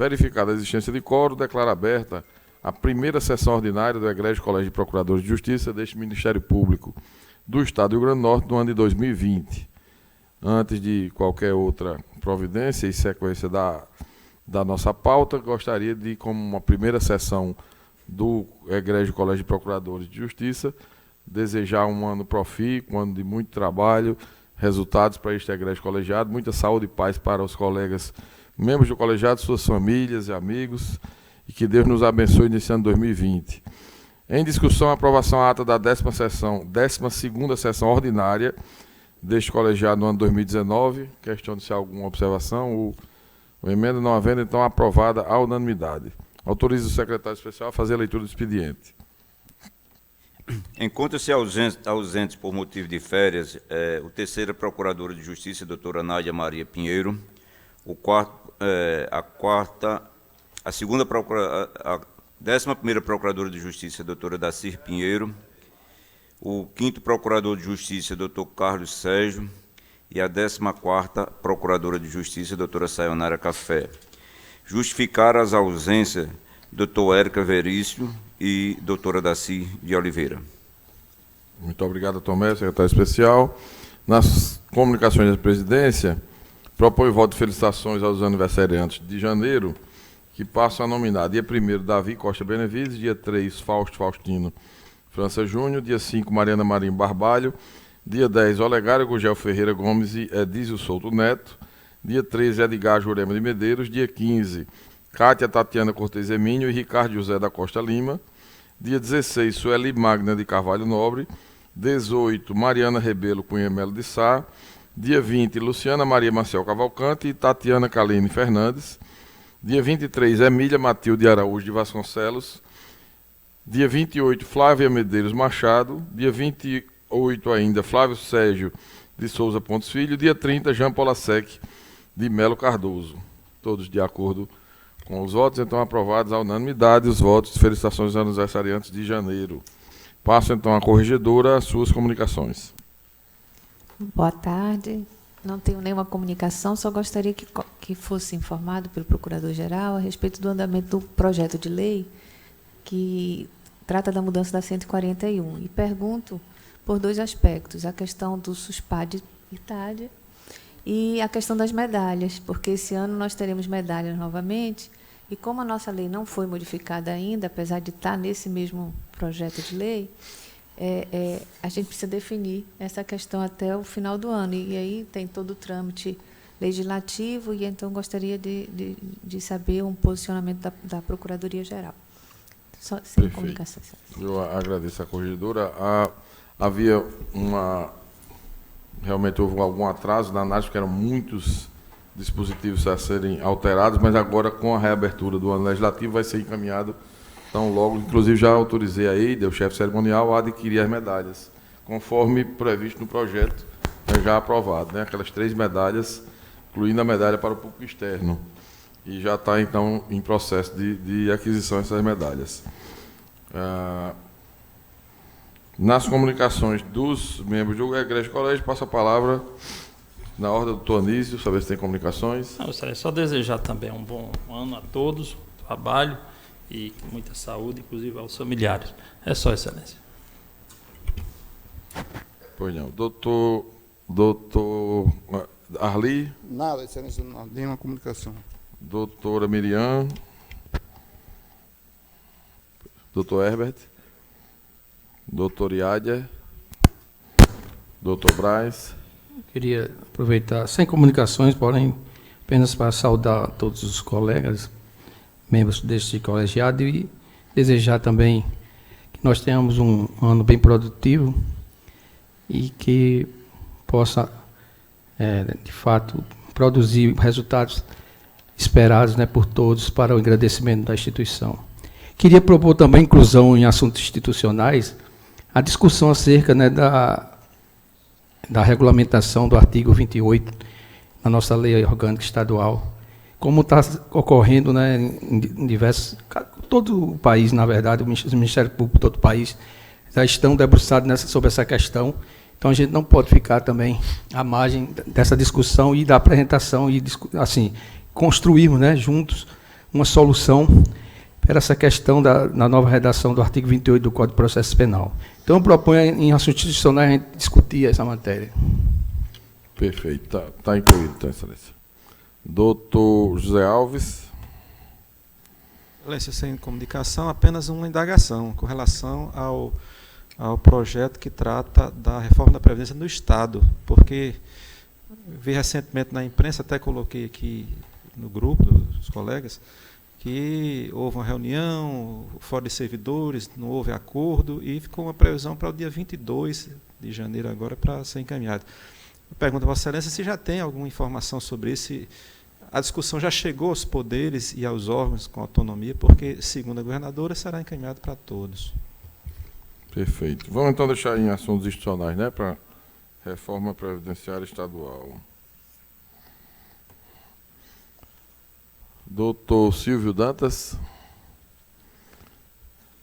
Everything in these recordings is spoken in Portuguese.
verificada a existência de quórum, declaro aberta a primeira sessão ordinária do Egrégio Colégio de Procuradores de Justiça deste Ministério Público do Estado do Rio Grande do Norte no ano de 2020. Antes de qualquer outra providência e sequência da nossa pauta, gostaria de, como uma primeira sessão do Egrégio Colégio de Procuradores de Justiça, desejar um ano profícuo, um ano de muito trabalho, resultados para este egrégio colegiado, muita saúde e paz para os colegas, membros do colegiado, suas famílias e amigos, e que Deus nos abençoe nesse ano 2020. Em discussão, a aprovação à ata da 12ª sessão ordinária deste colegiado no ano 2019. Questione se há alguma observação. A emenda não havendo, então, aprovada à unanimidade. Autorizo o secretário especial a fazer a leitura do expediente. Encontra-se ausentes por motivo de férias o terceira Procuradora de Justiça, doutora Nádia Maria Pinheiro, a 11ª Procuradora de Justiça, doutora Dacir Pinheiro, o 5º Procurador de Justiça, doutor Carlos Sérgio, e a 14ª Procuradora de Justiça, doutora Sayonara Café. Justificar as ausências, doutor Érica Verício e doutora Daci de Oliveira. Muito obrigado, Tomé, secretário especial. Nas comunicações da presidência, propõe o voto de felicitações aos aniversariantes de janeiro, que passam a nominar dia 1º, Davi Costa Benevides, dia 3, Fausto Faustino França Júnior, dia 5, Mariana Marinho Barbalho, dia 10, Olegário Gugel Ferreira Gomes e Edísio Souto Neto, dia 13, Edgar Jurema de Medeiros, dia 15, Cátia Tatiana Cortez Emínio e Ricardo José da Costa Lima, dia 16, Sueli Magna de Carvalho Nobre, 18, Mariana Rebelo Cunha Melo de Sá, dia 20, Luciana Maria Marcel Cavalcante e Tatiana Kaline Fernandes, dia 23, Emília Matilde Araújo de Vasconcelos, dia 28, Flávia Medeiros Machado, dia 28 ainda, Flávio Sérgio de Souza Pontes Filho, dia 30, Jean Polasek de Melo Cardoso. Todos de acordo com os votos, então aprovados à unanimidade os votos de felicitações aos aniversariantes de janeiro. Passo então à corregedora às suas comunicações. Boa tarde. Não tenho nenhuma comunicação, só gostaria que fosse informado pelo Procurador-Geral a respeito do andamento do projeto de lei que trata da mudança da 141. E pergunto por dois aspectos, a questão do SUSPAD e TAD e a questão das medalhas, porque esse ano nós teremos medalhas novamente, e como a nossa lei não foi modificada ainda, apesar de estar nesse mesmo projeto de lei, a gente precisa definir essa questão até o final do ano. E aí tem todo o trâmite legislativo, e então gostaria de saber um posicionamento da Procuradoria-Geral. Só sem comunicação. Eu agradeço a corregedora. Havia realmente houve algum atraso na análise, porque eram muitos dispositivos a serem alterados, mas agora, com a reabertura do ano legislativo, vai ser encaminhado tão logo. Inclusive, já autorizei a EIDA, o chefe cerimonial, a adquirir as medalhas, conforme previsto no projeto, já aprovado, né? Aquelas 3 medalhas, incluindo a medalha para o público externo. E já está, então, em processo de aquisição dessas medalhas. Nas comunicações dos membros do Egrégio Colégio, passo a palavra na ordem do doutor Anísio, saber se tem comunicações. Não, só desejar também um bom ano a todos, trabalho e muita saúde, inclusive aos familiares. É só, Excelência. Pois não. Doutor Arli? Nada, Excelência, não tem uma comunicação. Doutora Miriam? Doutor Herbert? Doutor Iádia? Doutor Braz? Queria aproveitar, sem comunicações, porém, apenas para saudar todos os colegas, membros deste colegiado, e desejar também que nós tenhamos um ano bem produtivo e que possa, de fato, produzir resultados esperados, né, por todos para o engrandecimento da instituição. Queria propor também inclusão em assuntos institucionais, a discussão acerca, né, da regulamentação do artigo 28 na nossa lei orgânica estadual, como está ocorrendo, né, em diversos, todo o país, na verdade, o Ministério Público de todo o país já estão debruçados sobre essa questão. Então, a gente não pode ficar também à margem dessa discussão e da apresentação, e assim, construirmos, né, juntos uma solução para essa questão na nova redação do artigo 28 do Código de Processo Penal. Então, eu proponho, em assuntos institucionais, a gente discutir essa matéria. Perfeito. Está incluído, então, excelência. Doutor José Alves. Excelência, sem comunicação, apenas uma indagação com relação ao projeto que trata da reforma da Previdência no Estado, porque vi recentemente na imprensa, até coloquei aqui no grupo dos colegas, que houve uma reunião, fora de servidores, não houve acordo, e ficou uma previsão para o dia 22 de janeiro agora para ser encaminhado. Eu pergunto a Vossa Excelência se já tem alguma informação sobre isso, se a discussão já chegou aos poderes e aos órgãos com autonomia, porque, segundo a governadora, será encaminhado para todos. Perfeito. Vamos então deixar em assuntos institucionais, né, para reforma previdenciária estadual. Doutor Silvio Dantas.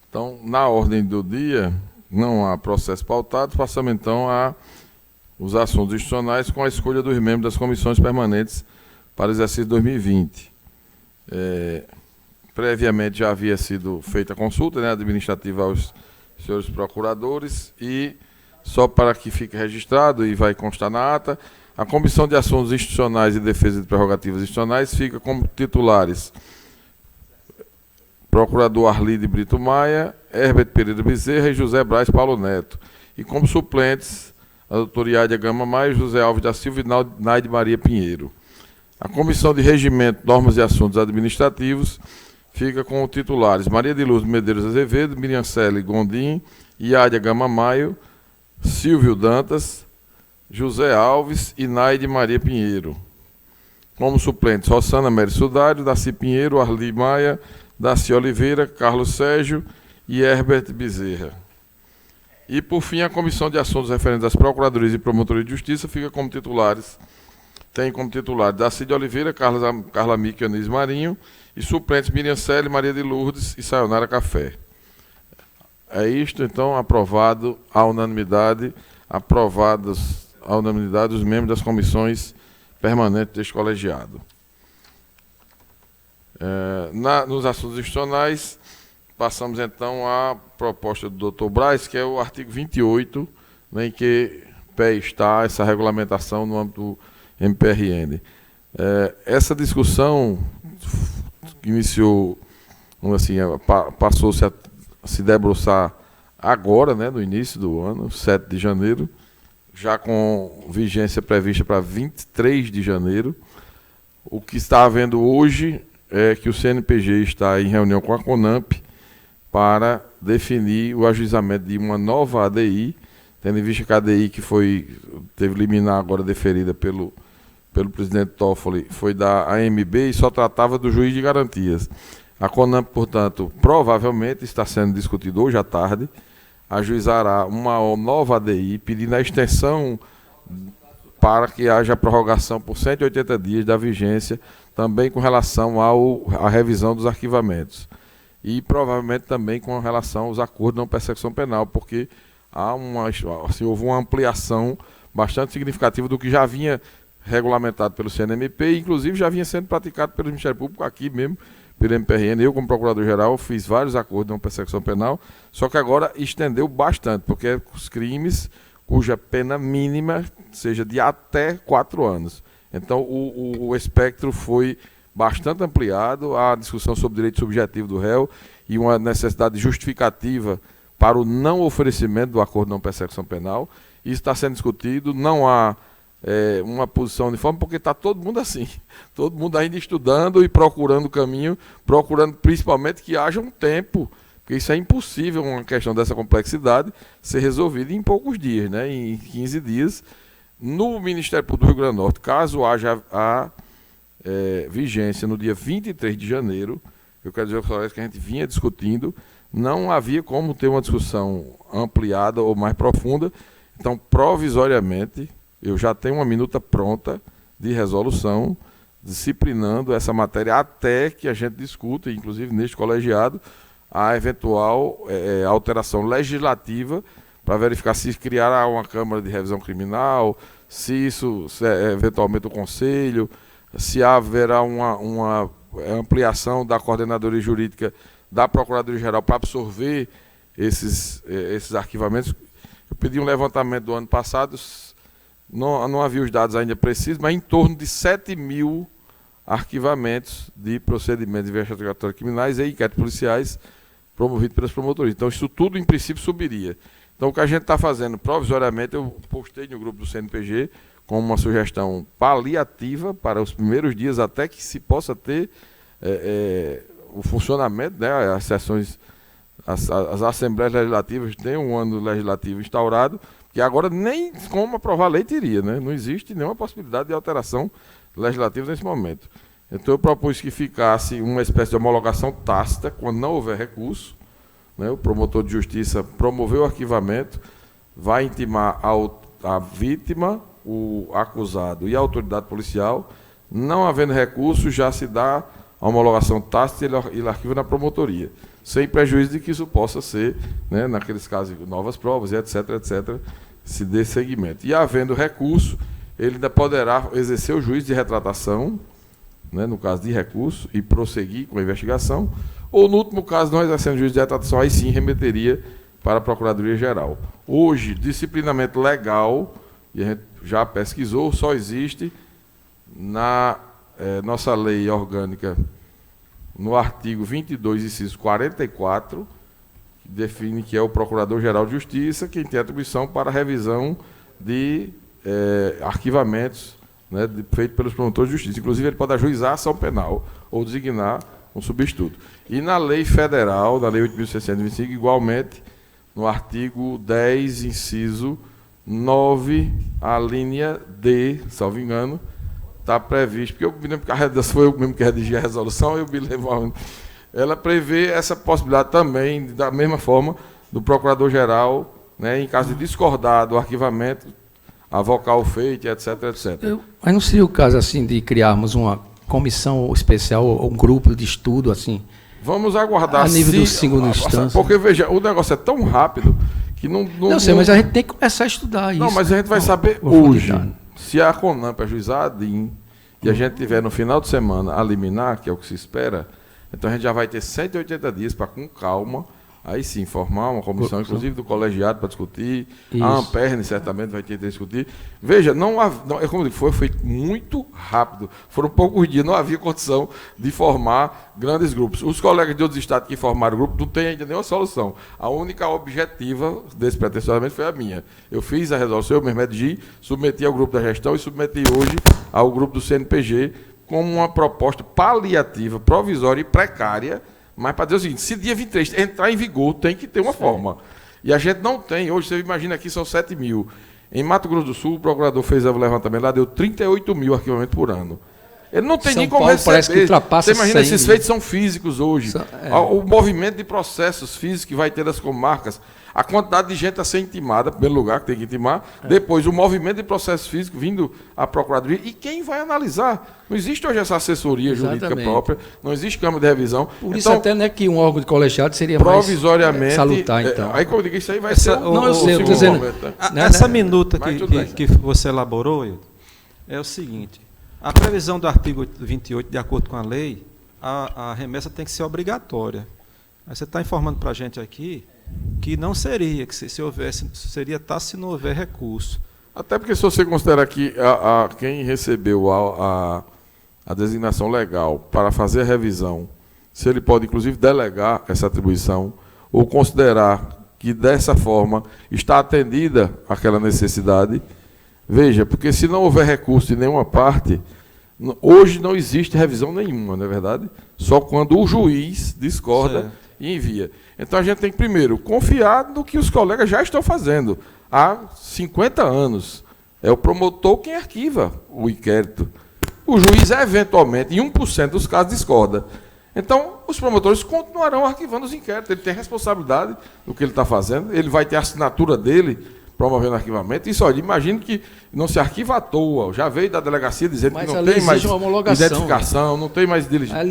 Então, na ordem do dia, não há processo pautado, passamos então a os assuntos institucionais com a escolha dos membros das comissões permanentes para o exercício 2020. Previamente já havia sido feita a consulta, né, administrativa aos senhores procuradores, e só para que fique registrado e vai constar na ata, a Comissão de Assuntos Institucionais e Defesa de Prerrogativas Institucionais fica como titulares Procurador Arlide Brito Maia, Herbert Pereira Bezerra e José Braz Paulo Neto. E como suplentes, a doutora Iádia Gama Maia, José Alves da Silva e Naide Maria Pinheiro. A Comissão de Regimento, Normas e Assuntos Administrativos fica com titulares Maria de Luz Medeiros Azevedo, Miriam Celi Gondim, Iádia Gama Maio, Silvio Dantas, José Alves e Naide Maria Pinheiro. Como suplentes, Rossana Mery Sudário, Daci Pinheiro, Arli Maia, Daci Oliveira, Carlos Sérgio e Herbert Bezerra. E, por fim, a Comissão de Assuntos Referentes às Procuradorias e Promotorias de Justiça fica como titulares, tem como titulares Daci de Oliveira, Carla Mica e Anísio Marinho, e suplentes Miriam Celi, Maria de Lourdes e Sayonara Café. É isto, então, aprovado à unanimidade, aprovados à unanimidade os membros das comissões permanentes deste colegiado. Nos assuntos institucionais, passamos então à proposta do Dr. Braz, que é o artigo 28, né, em que pé está essa regulamentação no âmbito do MPRN. Essa discussão iniciou, assim, passou-se a se debruçar agora, né, no início do ano, 7 de janeiro, já com vigência prevista para 23 de janeiro. O que está havendo hoje é que o CNPG está em reunião com a CONAMP para definir o ajuizamento de uma nova ADI, tendo em vista que a ADI que teve liminar agora deferida pelo presidente Toffoli foi da AMB e só tratava do juiz de garantias. A CONAMP, portanto, provavelmente está sendo discutido hoje à tarde, ajuizará uma nova ADI pedindo a extensão para que haja prorrogação por 180 dias da vigência, também com relação à revisão dos arquivamentos. E provavelmente também com relação aos acordos de não persecução penal, porque houve uma ampliação bastante significativa do que já vinha regulamentado pelo CNMP, e inclusive já vinha sendo praticado pelo Ministério Público aqui mesmo, pelo MPRN. Eu, como Procurador-Geral, fiz vários acordos de não persecução penal, só que agora estendeu bastante, porque os crimes cuja pena mínima seja de até 4 anos. Então, o espectro foi bastante ampliado, a discussão sobre o direito subjetivo do réu e uma necessidade justificativa para o não oferecimento do acordo de não persecução penal. Isso está sendo discutido, não há uma posição uniforme, porque está todo mundo assim, todo mundo ainda estudando e procurando o caminho, procurando principalmente que haja um tempo, porque isso é impossível, uma questão dessa complexidade, ser resolvida em poucos dias, né, em 15 dias. No Ministério Público do Rio Grande do Norte, caso haja a vigência no dia 23 de janeiro, eu quero dizer que a gente vinha discutindo, não havia como ter uma discussão ampliada ou mais profunda. Então, provisoriamente, eu já tenho uma minuta pronta de resolução, disciplinando essa matéria até que a gente discuta, inclusive neste colegiado, a eventual alteração legislativa para verificar se criará uma Câmara de Revisão Criminal, se eventualmente o Conselho, se haverá uma ampliação da coordenadoria jurídica da Procuradoria-Geral para absorver esses arquivamentos. Eu pedi um levantamento do ano passado, não havia os dados ainda precisos, mas em torno de 7.000 arquivamentos de procedimentos investigatórios criminais e inquéritos policiais promovidos pelas promotorias. Então, isso tudo, em princípio, subiria. Então, o que a gente está fazendo provisoriamente, eu postei no grupo do CNPG como uma sugestão paliativa para os primeiros dias, até que se possa ter o funcionamento, né, as sessões, as assembleias legislativas têm um ano legislativo instaurado, que agora nem como aprovar a lei teria, né? Não existe nenhuma possibilidade de alteração legislativa nesse momento. Então eu propus que ficasse uma espécie de homologação tácita, quando não houver recurso, né? O promotor de justiça promoveu o arquivamento, vai intimar a vítima, o acusado e a autoridade policial, não havendo recurso, já se dá a homologação tácita e ele arquiva na promotoria, sem prejuízo de que isso possa ser, né, naqueles casos, novas provas, etc., se dê seguimento. E havendo recurso, ele ainda poderá exercer o juízo de retratação, né, no caso de recurso, e prosseguir com a investigação, ou, no último caso, não exercendo o juízo de retratação, aí sim remeteria para a Procuradoria-Geral. Hoje, disciplinamento legal, e a gente já pesquisou, só existe na nossa lei orgânica, no artigo 22, inciso 44, que define que é o Procurador-Geral de Justiça quem tem atribuição para a revisão de arquivamentos, né, feitos pelos promotores de justiça. Inclusive, ele pode ajuizar a ação penal ou designar um substituto. E na lei federal, na lei 8.625, igualmente, no artigo 10, inciso 9, a linha D, salvo engano, está previsto, porque eu me lembro que foi eu mesmo que redigi a resolução, eu me lembro, ela prevê essa possibilidade também, da mesma forma, do Procurador-Geral, né, em caso de discordar do arquivamento, avocar o feito, etc., etc. Mas não seria o caso, assim, de criarmos uma comissão especial, ou um grupo de estudo, assim? Vamos aguardar. A nível do segunda instância. Porque, veja, o negócio é tão rápido que não sei, mas a gente tem que começar a estudar isso. Não, mas a gente vai saber hoje. Se a CONAMP ajuizar a DIN e a gente tiver no final de semana a liminar, que é o que se espera, então a gente já vai ter 180 dias para, com calma, aí sim, formar uma comissão, inclusive do colegiado, para discutir. Isso. A Amperne certamente vai ter que discutir. Veja, como eu digo, foi feito muito rápido. Foram poucos dias, não havia condição de formar grandes grupos. Os colegas de outros estados que formaram o grupo não têm ainda nenhuma solução. A única objetiva desse pretensiosamente foi a minha. Eu fiz a resolução, eu mesmo redigi, submeti ao grupo da gestão e submeti hoje ao grupo do CNPG como uma proposta paliativa, provisória e precária, mas para dizer o seguinte, se dia 23 entrar em vigor, tem que ter uma forma. E a gente não tem. Hoje, você imagina aqui, são 7.000. Em Mato Grosso do Sul, o procurador fez o levantamento lá, deu 38.000 arquivamentos por ano. Ele não tem São nem como Paulo receber. Parece que ultrapassa você imagina, 100, esses feitos são físicos hoje. O movimento de processos físicos que vai ter das comarcas, a quantidade de gente a ser intimada, em primeiro lugar, que tem que intimar, depois o movimento de processos físicos vindo à Procuradoria, e quem vai analisar? Não existe hoje essa assessoria jurídica própria, não existe Câmara de Revisão. Por isso até, né, que um órgão de colegiado seria provisoriamente, mais salutar, então. Aí, como eu digo, isso aí vai ser... Não, eu sei, essa minuta que você elaborou, Hilton, é o seguinte: a previsão do artigo 28, de acordo com a lei, a remessa tem que ser obrigatória. Aí você está informando para a gente aqui que não seria, que se houvesse, seria se não houver recurso. Até porque, se você considerar que quem recebeu a designação legal para fazer a revisão, se ele pode, inclusive, delegar essa atribuição, ou considerar que, dessa forma, está atendida aquela necessidade, veja, porque se não houver recurso de nenhuma parte, hoje não existe revisão nenhuma, não é verdade? Só quando o juiz discorda e envia. Então a gente tem que, primeiro, confiar no que os colegas já estão fazendo há 50 anos. É o promotor quem arquiva o inquérito. O juiz, eventualmente, em 1% dos casos, discorda. Então, os promotores continuarão arquivando os inquéritos. Ele tem responsabilidade do que ele está fazendo, ele vai ter a assinatura dele promovendo arquivamento. Isso, olha, imagino que não se arquiva à toa. Já veio da delegacia dizendo que não tem mais identificação, não tem mais diligência.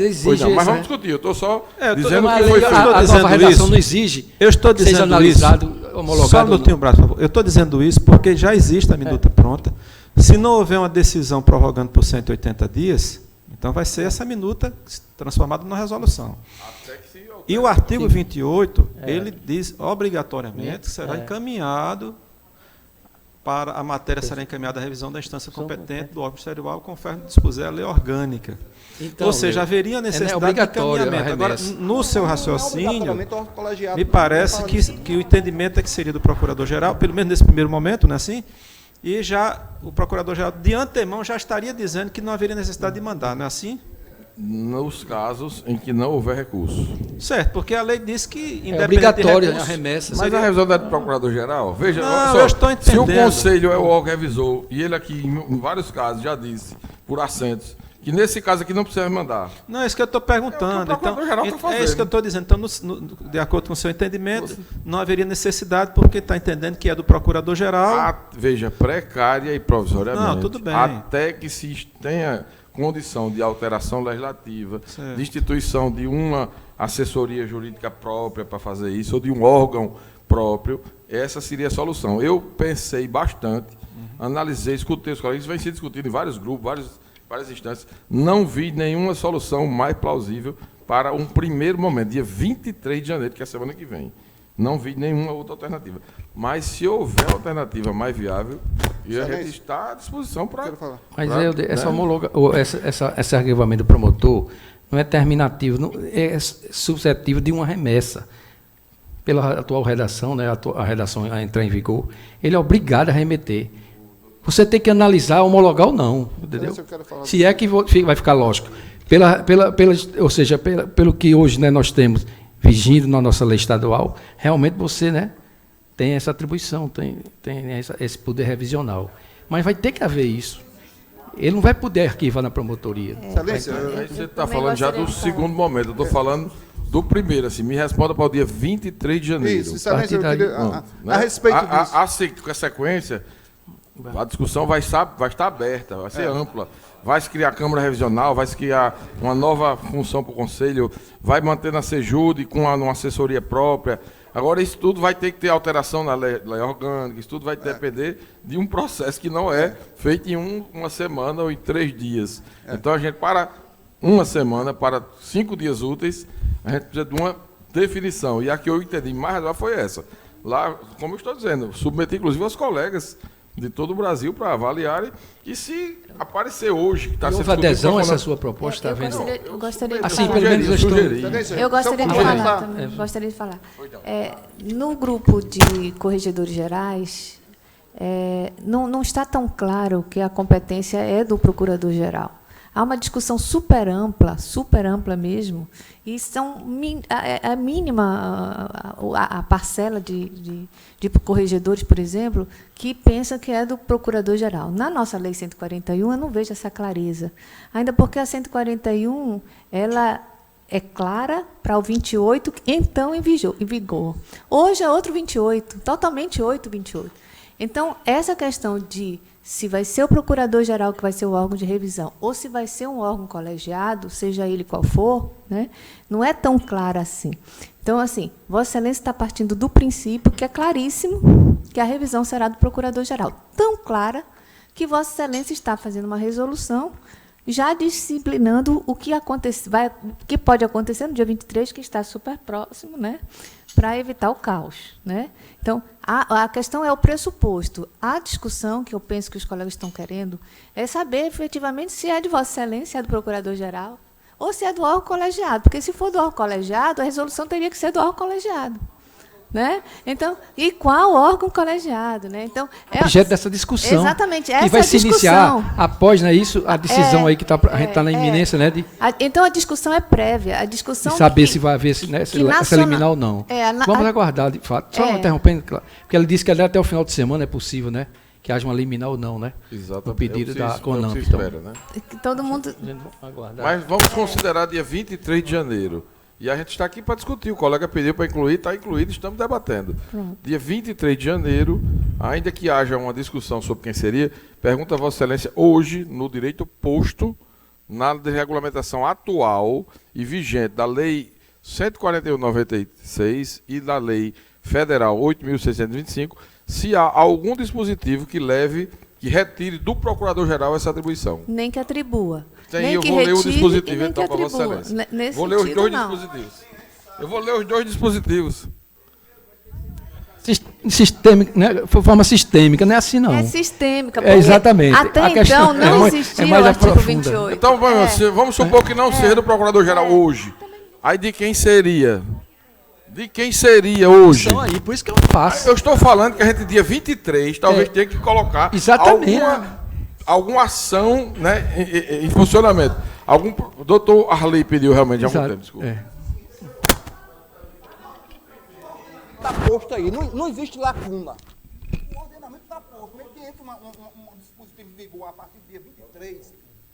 Mas vamos discutir. Eu estou só dizendo que foi feito. A nova redação não exige que seja analisado, homologado. Só um minutinho, Braço, por favor. Eu estou dizendo isso porque já existe a minuta pronta. Se não houver uma decisão prorrogando por 180 dias, Então vai ser essa minuta transformada numa resolução. E o artigo 28, ele diz obrigatoriamente que será encaminhado para a matéria será encaminhada à revisão da instância competente do órgão ministerial, conforme dispuser a lei orgânica. Então, ou seja, haveria necessidade de encaminhamento. Agora, no seu raciocínio, me parece que o entendimento é que seria do Procurador-Geral, pelo menos nesse primeiro momento, não é assim? E já o Procurador-Geral, de antemão, já estaria dizendo que não haveria necessidade de mandar, não é assim? Nos casos em que não houver recurso. Certo, porque a lei diz que é obrigatória a remessa. Mas a revisão da do Procurador-Geral, veja, não, só, eu estou entendendo. se o Conselho é o órgão revisor, e ele aqui, em vários casos, já disse, por assentos, que nesse caso aqui não precisa mandar. Não, é isso que eu estou perguntando. É o que o Procurador-Geral está fazendo. É isso que eu estou dizendo. Então, de acordo com o seu entendimento, não haveria necessidade, porque está entendendo que é do Procurador-Geral. Veja, precária e provisoriamente. Não, tudo bem. Até que se tenha condição de alteração legislativa, de instituição de uma assessoria jurídica própria para fazer isso, ou de um órgão próprio, essa seria a solução. Eu pensei bastante, analisei, escutei os colegas, isso vem sendo discutido em vários grupos, várias instâncias, não vi nenhuma solução mais plausível para um primeiro momento, dia 23 de janeiro, que é a semana que vem. Não vi nenhuma outra alternativa. Mas se houver alternativa mais viável, a gente está à disposição para... Mas esse arquivamento do promotor não é terminativo, não, é suscetível de uma remessa. Pela atual redação, né, a redação a entrar em vigor, ele é obrigado a remeter. Você tem que analisar, homologar ou não, entendeu? Se é que vai ficar lógico. Ou seja, pelo que hoje, né, nós temos vigindo na nossa lei estadual, realmente você, né, tem essa atribuição, tem esse poder revisional. Mas vai ter que haver isso. Ele não vai poder arquivar na promotoria. Excelência, você está falando já do segundo momento, eu estou falando do primeiro, assim, me responda para o dia 23 de janeiro. Isso, excelência, eu queria, a respeito disso. A sequência, a discussão vai estar aberta, vai ser ampla. Vai se criar a Câmara Revisional, vai se criar uma nova função para o Conselho, vai manter na Sejude com uma assessoria própria. Agora, isso tudo vai ter que ter alteração na lei orgânica, isso tudo vai depender de um processo que não é feito em uma semana ou em 3 dias. Então, a gente, para uma semana, para 5 dias úteis, a gente precisa de uma definição. E a que eu entendi mais lá foi essa. Lá, como eu estou dizendo, submeter inclusive aos colegas de todo o Brasil para avaliarem, e se aparecer hoje que está sendo discutido... Houve adesão a essa sua proposta? Eu gostaria de assim, falar. pelo menos Eu gostaria de falar também. Gostaria de falar. No grupo de corregedores gerais, não está tão claro que a competência é do procurador-geral. Há uma discussão super ampla mesmo, e são a mínima a parcela de corregedores, por exemplo, que pensa que é do procurador-geral. Na nossa Lei 141, eu não vejo essa clareza, ainda porque a 141 ela é clara para o 28, então em vigor. Hoje é outro 28, totalmente 28. Então, essa questão de se vai ser o procurador-geral que vai ser o órgão de revisão, ou se vai ser um órgão colegiado, seja ele qual for, né, não é tão clara assim. Então, assim, Vossa Excelência está partindo do princípio que é claríssimo que a revisão será do procurador-geral. Tão clara que Vossa Excelência está fazendo uma resolução já disciplinando o que pode acontecer no dia 23, que está super próximo, né, para evitar o caos, né? Então, a questão é o pressuposto. A discussão que eu penso que os colegas estão querendo é saber, efetivamente, se é de Vossa Excelência, se é do Procurador-Geral, ou se é do órgão colegiado. Porque, se for do órgão colegiado, a resolução teria que ser do órgão colegiado. Né? Então, e qual órgão colegiado? Né? Então, objeto dessa discussão. Exatamente, essa que vai se iniciar após, né, isso, a decisão aí que a gente está na iminência, né? Então a discussão é prévia. A discussão de saber se vai haver essa liminar ou não. Vamos aguardar, de fato. Só interrompendo, claro, porque ela disse que até o final de semana é possível, né? Que haja uma liminar ou não, né? Exatamente. No pedido da CONAMP. Espera, né? Todo mundo. Mas vamos considerar dia 23 de janeiro. E a gente está aqui para discutir. O colega pediu para incluir, está incluído, estamos debatendo. Pronto. Dia 23 de janeiro, ainda que haja uma discussão sobre quem seria, pergunta a Vossa Excelência, hoje, no direito posto, na regulamentação atual e vigente da Lei 141/96 e da Lei Federal 8.625, se há algum dispositivo que retire do Procurador-Geral essa atribuição. Nem que atribua. Nem eu que vou ler o retire dispositivo, e nem então, que para Vossa atribua. Excelência. Nesse Vou ler os sentido, dois não. dispositivos. Eu vou ler os dois dispositivos. Sistêmica, né? Forma sistêmica, não é assim, não. É sistêmica. É, exatamente. Até A questão então não é existia mais o artigo aprofunda. 28. Então, vamos supor que não seja do Procurador-Geral hoje. Aí de quem seria? De quem seria hoje? Então, aí, por isso que eu faço. Eu estou falando que a gente, dia 23, talvez tenha que colocar exatamente. alguma ação, né, em funcionamento. O doutor Arley pediu realmente há algum tempo, desculpa. Está posto aí, não existe lacuna. O ordenamento está posto, mas que entra um dispositivo em vigor a partir do dia 23,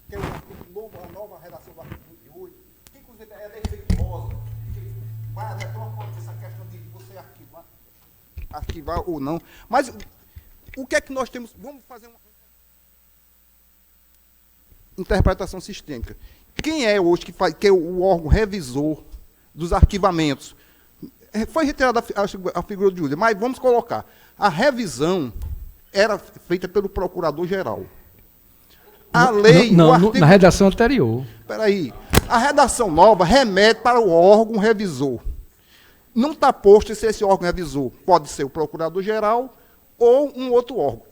que é o artigo novo, a nova redação do artigo 28, que inclusive é defeituosa, que vai retroactivamente essa questão de você arquivar ou não. Mas o que é que nós temos? Vamos fazer uma interpretação sistêmica. Quem é hoje que é o órgão revisor dos arquivamentos? Foi retirada a figura de Júlia, mas vamos colocar. A revisão era feita pelo Procurador-Geral. A lei... Na redação anterior. Espera aí. A redação nova remete para o órgão revisor. Não está posto se esse órgão revisor pode ser o Procurador-Geral ou um outro órgão.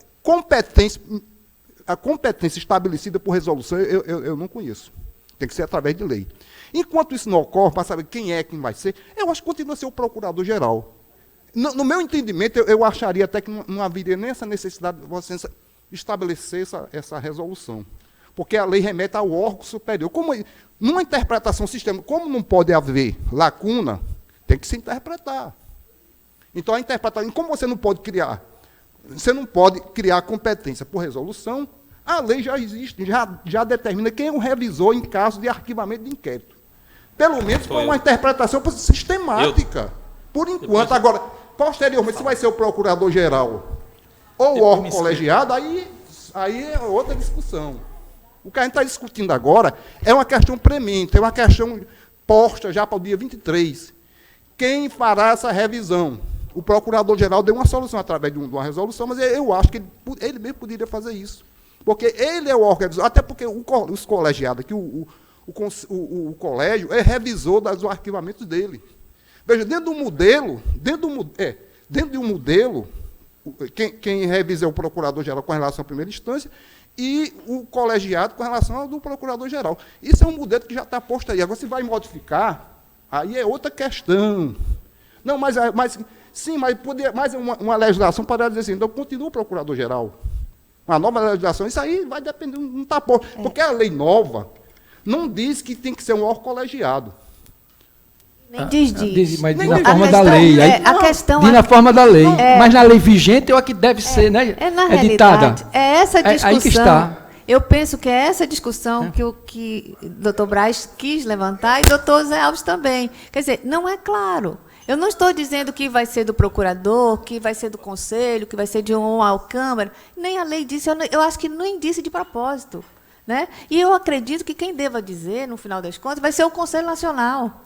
A competência estabelecida por resolução eu não conheço. Tem que ser através de lei. Enquanto isso não ocorre, para saber quem vai ser, eu acho que continua a ser o Procurador-Geral. No meu entendimento, eu acharia até que não haveria nem essa necessidade de você estabelecer essa resolução. Porque a lei remete ao órgão superior. Numa interpretação sistêmica, como não pode haver lacuna, tem que se interpretar. Então, a interpretação, como você não pode criar competência por resolução, a lei já existe, já determina quem é o revisor em caso de arquivamento de inquérito. Pelo menos com uma interpretação sistemática. Por enquanto. Agora, posteriormente, se vai ser o Procurador-Geral ou o órgão colegiado, aí é outra discussão. O que a gente está discutindo agora é uma questão premente, é uma questão posta já para o dia 23. Quem fará essa revisão? O Procurador-Geral deu uma solução através de uma resolução, mas eu acho que ele mesmo poderia fazer isso. Porque ele é o órgão revisor, até porque os colegiados aqui, o colégio é revisor dos arquivamentos dele. Veja, dentro de um modelo, quem revisa é o Procurador-Geral com relação à primeira instância e o colegiado com relação ao do Procurador-Geral. Isso é um modelo que já está posto aí. Agora, se vai modificar, aí é outra questão. Não, mas uma legislação para dizer assim, então continua o Procurador-Geral. Uma nova legislação, isso aí vai depender, não está posto. Porque a lei nova não diz que tem que ser um órgão colegiado. Nem diz. Mas diz na forma da lei. A questão diz na forma da lei. Mas na lei vigente é o que deve ser, né? Na realidade, é essa discussão. Aí que está. Eu penso que é essa discussão que o Dr. Braz quis levantar e o Dr. Zé Alves também. Quer dizer, não é claro. Eu não estou dizendo que vai ser do procurador, que vai ser do conselho, que vai ser de uma Câmara. Nem a lei disse, eu acho que nem disse de propósito. Né? E eu acredito que quem deva dizer, no final das contas, vai ser o Conselho Nacional.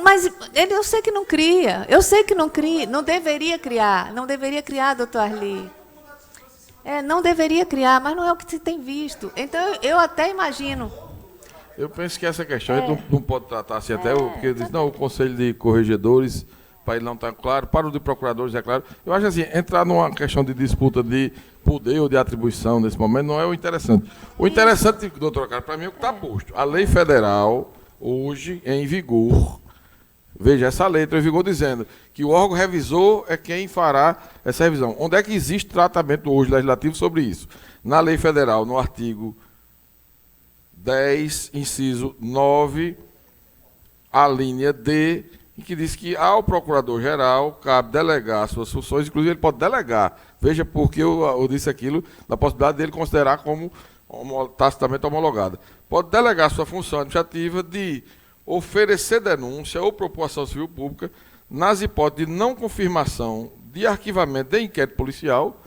Mas eu sei que não cria. Eu sei que não cria. Não deveria criar, doutor Arli. Não deveria criar, mas não é o que se tem visto. Então, eu até imagino... Eu penso que essa questão a gente não pode tratar assim até, porque diz, não, o Conselho de Corregedores, para ele não estar claro, para o de Procuradores é claro. Eu acho assim, entrar numa questão de disputa de poder ou de atribuição nesse momento não é o interessante. O interessante, doutora Carla, para mim é o que está posto. A lei federal, hoje, em vigor, veja, essa lei entra em vigor dizendo que o órgão revisor é quem fará essa revisão. Onde é que existe tratamento hoje legislativo sobre isso? Na lei federal, no artigo 10, inciso 9, a linha D, em que diz que ao Procurador-Geral cabe delegar suas funções, inclusive ele pode delegar. Veja porque eu disse aquilo, da possibilidade dele considerar como tacitamente homologada. Pode delegar sua função administrativa de oferecer denúncia ou propor ação civil pública nas hipóteses de não confirmação de arquivamento de inquérito policial,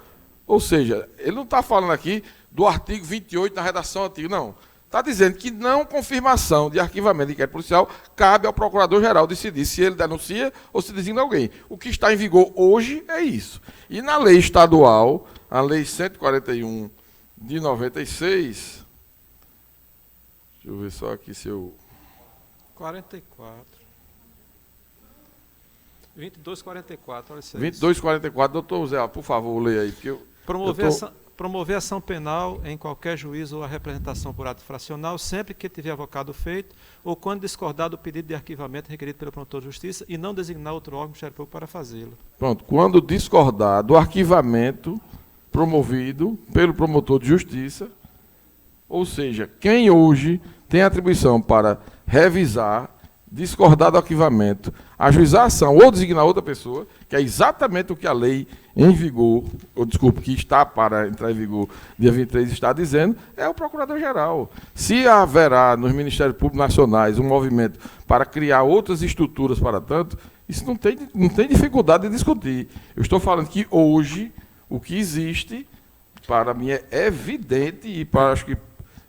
ou seja, ele não está falando aqui do artigo 28 da redação antiga, não. Está dizendo que não confirmação de arquivamento de inquérito policial cabe ao Procurador-Geral decidir se ele denuncia ou se designa alguém. O que está em vigor hoje é isso. E na lei estadual, a Lei 141 de 96, Deixa eu ver só aqui se eu... 44. 2244, olha isso aí. 2244, doutor Zé, por favor, leia aí. Porque promover ação penal em qualquer juízo ou a representação por ato fracional, sempre que tiver avocado feito, ou quando discordar do pedido de arquivamento requerido pelo promotor de justiça e não designar outro órgão do Ministério Público para fazê-lo. Pronto, quando discordar do arquivamento promovido pelo promotor de justiça, ou seja, quem hoje tem atribuição para revisar, discordar do arquivamento, ajuizar a ação ou designar outra pessoa, que é exatamente o que a lei em vigor, ou desculpe, que está para entrar em vigor dia 23 está dizendo, é o Procurador-Geral. Se haverá nos Ministérios Públicos Nacionais um movimento para criar outras estruturas para tanto, isso não tem dificuldade de discutir. Eu estou falando que hoje o que existe, para mim, é evidente e para, acho que,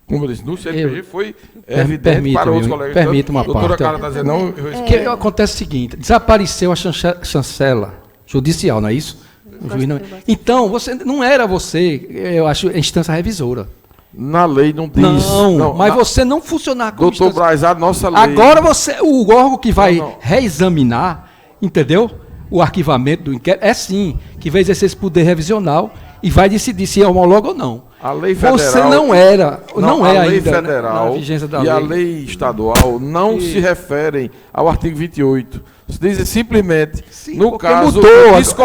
como eu disse, no CNPG foi evidente para outros colegas. Permita uma parte. Doutora Carla está dizendo, não, eu que acontece o seguinte, desapareceu a chancela judicial, não é isso? O juiz não... Então, não era você, eu acho, a instância revisora. Na lei não diz. Não, mas você não funcionar como doutor Braz, a nossa lei... Agora o órgão que vai reexaminar, entendeu? O arquivamento do inquérito, é sim, que vai exercer esse poder revisional e vai decidir se é homólogo ou não. A lei federal... Você não é a lei ainda federal na vigência da e lei. a lei estadual não se referem ao artigo 28. Se dizem simplesmente, Sim, no caso...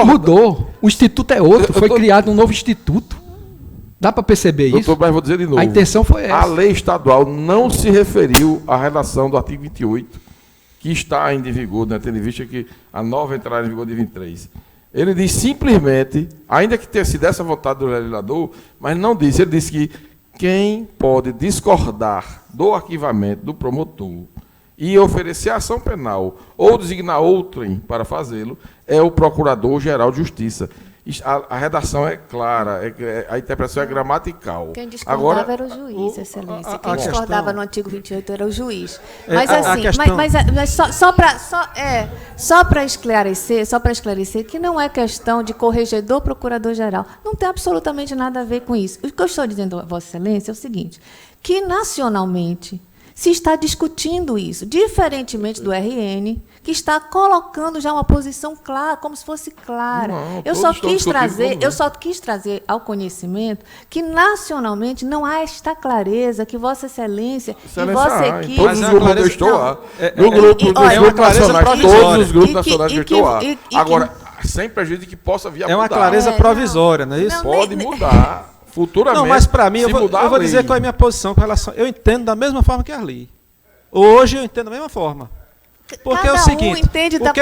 Mudou. O instituto é outro, foi criado um novo instituto. Dá para perceber isso? Doutor, mas vou dizer de novo. A intenção foi essa. A lei estadual não se referiu à redação do artigo 28, que está ainda em vigor, né, tendo em vista que a nova entrará em vigor de 23. Ele diz simplesmente, ainda que tenha sido essa vontade do legislador, mas não disse, ele disse que quem pode discordar do arquivamento do promotor e oferecer ação penal ou designar outrem para fazê-lo é o Procurador-Geral de Justiça. A redação é clara, a interpretação é gramatical. Quem discordava era o juiz, Excelência. Quem discordava no artigo 28 era o juiz. Mas só para esclarecer que não é questão de corregedor procurador-geral. Não tem absolutamente nada a ver com isso. O que eu estou dizendo a Vossa Excelência é o seguinte, que nacionalmente se está discutindo isso, diferentemente do RN, que está colocando já uma posição clara, como se fosse clara. Não, eu só quis trazer ao conhecimento que nacionalmente não há esta clareza que Vossa Excelência e Vossa equipe... Todos os grupos eu estou lá. No grupo nacionais, todos os grupos nacionais eu estou lá. Agora, sem prejuízo de que possa vir a mudar. É uma clareza provisória, não é isso? Pode mudar. Futuramente, não, mas para mim, eu vou dizer qual é a minha posição com relação... Eu entendo da mesma forma que a Arli. Hoje eu entendo da mesma forma. Porque cada é o seguinte... entende da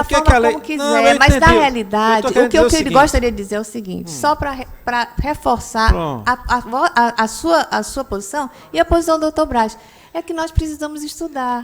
forma como quiser, mas na realidade, o que eu gostaria de dizer é o seguinte, só para reforçar a sua posição e a posição do doutor Braz, é que nós precisamos estudar.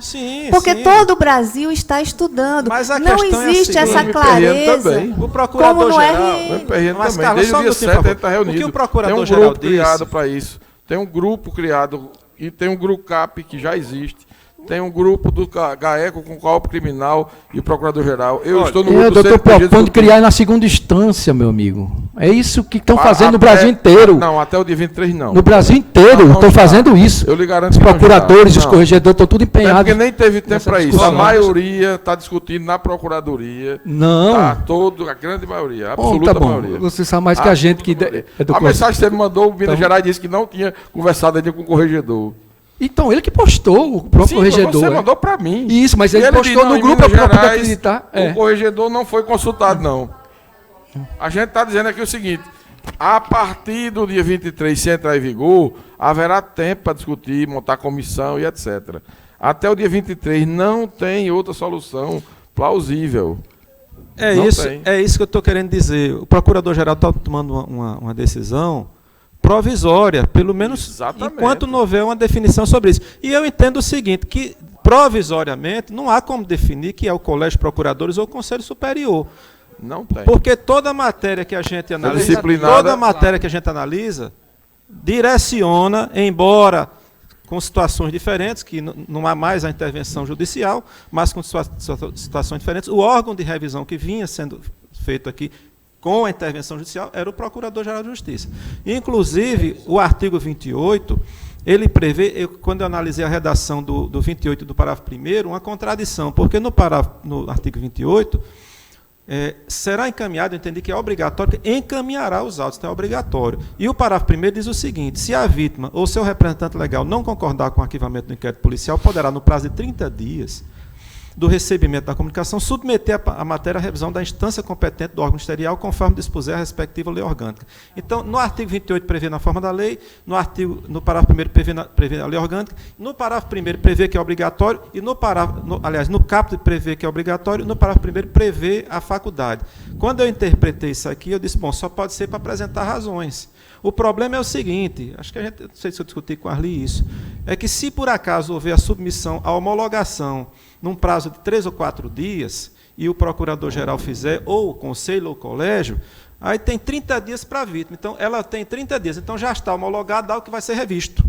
Porque todo o Brasil está estudando. Mas a não existe essa clareza. O Procurador-Geral... Mas, Carlos, desde o dia 7 ele está reunido. O que o Procurador-Geral disse? Tem um grupo criado para isso. Tem um grupo criado e tem um grupo CAP que já existe. Tem um grupo do GAECO com o Coop Criminal e o Procurador-Geral. Eu estou no grupo do CNPG. Eu estou propondo criar na segunda instância, meu amigo. É isso que estão fazendo no Brasil inteiro. Não, até o dia 23 não. No Brasil inteiro estão fazendo isso. Eu lhe garanto os procuradores, os corregedores estão tudo empenhados. Porque nem teve tempo para isso. A maioria está discutindo na Procuradoria. Não. A grande maioria, a absoluta maioria. Você sabe mais que a gente que... A mensagem que você me mandou, o Minas Gerais disse que não tinha conversado ainda com o corregedor. Então, ele que postou, o próprio corregedor. Você mandou para mim. Isso, mas ele postou no grupo para poder acreditar. O corregedor não foi consultado, não. A gente está dizendo aqui o seguinte, a partir do dia 23, se entrar em vigor, haverá tempo para discutir, montar comissão e etc. Até o dia 23 não tem outra solução plausível. É isso que eu estou querendo dizer. O Procurador-Geral está tomando uma decisão provisória, pelo menos enquanto não houver uma definição sobre isso. E eu entendo o seguinte, que provisoriamente não há como definir que é o Colégio de Procuradores ou o Conselho Superior. Não tem. Porque toda matéria que a gente analisa, direciona, embora com situações diferentes, que não há mais a intervenção judicial, mas com situações diferentes, o órgão de revisão que vinha sendo feito aqui com a intervenção judicial era o Procurador-Geral de Justiça. Inclusive, o artigo 28, ele prevê, quando eu analisei a redação do 28 do parágrafo 1º, uma contradição, porque no artigo 28, será encaminhado, eu entendi que é obrigatório, que encaminhará os autos, então é obrigatório. E o parágrafo 1º diz o seguinte: se a vítima ou seu representante legal não concordar com o arquivamento do inquérito policial, poderá, no prazo de 30 dias do recebimento da comunicação, submeter a matéria à revisão da instância competente do órgão ministerial, conforme dispuser a respectiva lei orgânica. Então, no artigo 28 prevê na forma da lei, no parágrafo 1º prevê a lei orgânica, no parágrafo 1º prevê que é obrigatório, e no caput prevê que é obrigatório, no parágrafo 1º prevê a faculdade. Quando eu interpretei isso aqui, eu disse, bom, só pode ser para apresentar razões. O problema é o seguinte, acho que não sei se eu discuti com a Arli isso, é que se por acaso houver a submissão à homologação num prazo de 3 ou 4 dias, e o procurador-geral fizer, ou o conselho ou o colégio, aí tem 30 dias para a vítima. Então, ela tem 30 dias, então já está homologado, dá o que vai ser revisto.